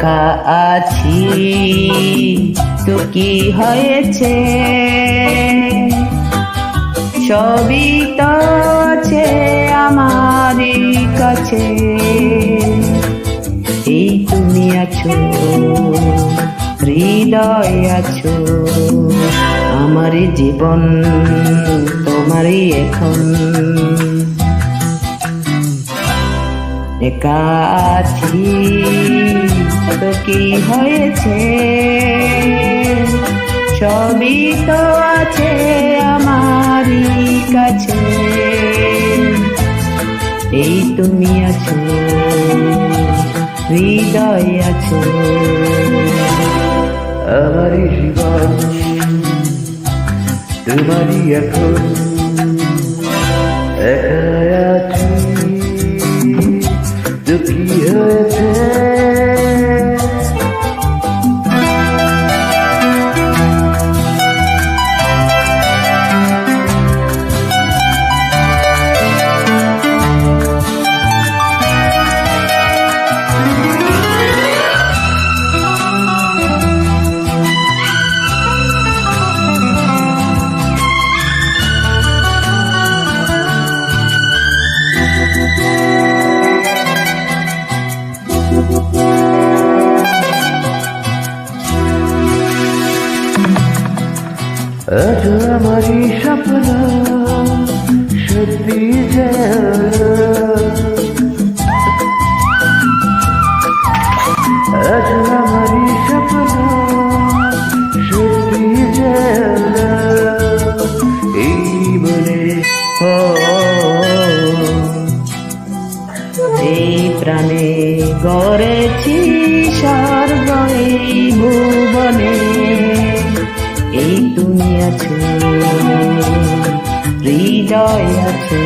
একা আছি তো কি হয়েছে, সবই তো আছে আমারই কাছে। এই তুমি আছো, হৃদয় আছো, আমারই জীবন তোমারই এখন। একা আছি তো কি হয়েছে, সবই তো আছে আমারই কাছে। এই তুমি আছো, হৃদয় আছো, আমারই জীবন তোমারই এখন। একা আছি তো কি হয়েছে, আজ আমারই স্বপ্ন সত্যি যে, আজ আমারই স্বপ্ন সত্যি যে, এই মনে এই প্রাণে গড়েছি স্বর্গ এই ভুবনে। এই তুমি আছো, হৃদয় আছো,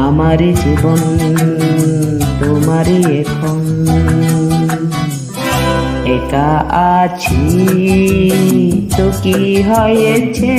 আমার জীবন তোমারই এখন। একা আছি তো কি হয়েছে,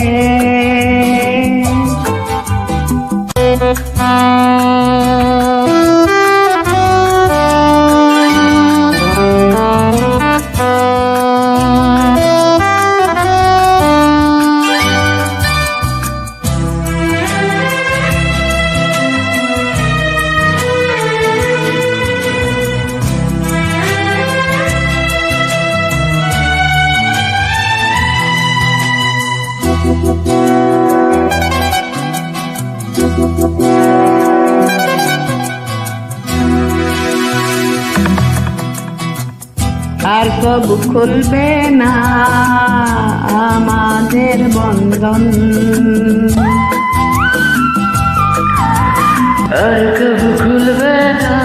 আর কবু খুলবে না আমাদের বন্ধন, আর কবু খুলবে না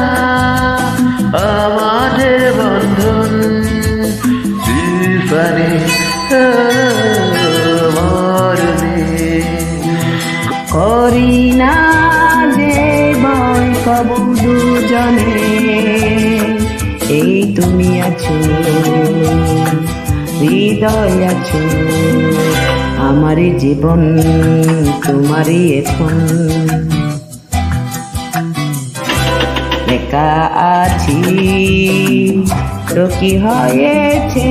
আমাদের বন্ধন। তুফানে মরণে করি না যে ভয় কবু দুজনে। এই তুমি আছো, হৃদয় আছো, আমারই জীবন তোমারই এখন। একা আছি তো কি হয়েছে,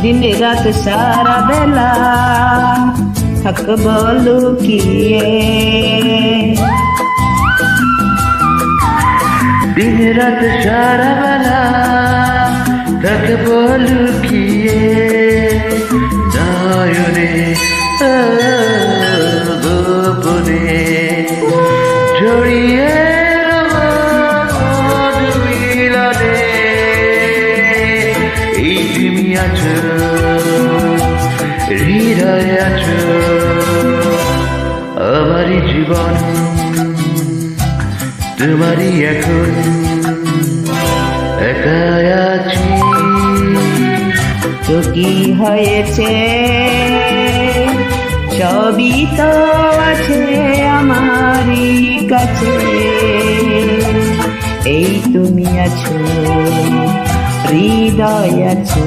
দিন রাত সারা বেলা থাকব লুকিয়ে। দিন রাত সারা বেলা থাকব লুকিয়ে, নয়নে গোপনে জড়িয়ে মিলনে। এই তুমি আছো, হৃদয় আছো, আমারই জীবন তোমারই এখন। একা আছি তো কি হয়েছে, সবই তো আছে আমারই কাছে। এই তুমি আছো, হৃদয় আছো।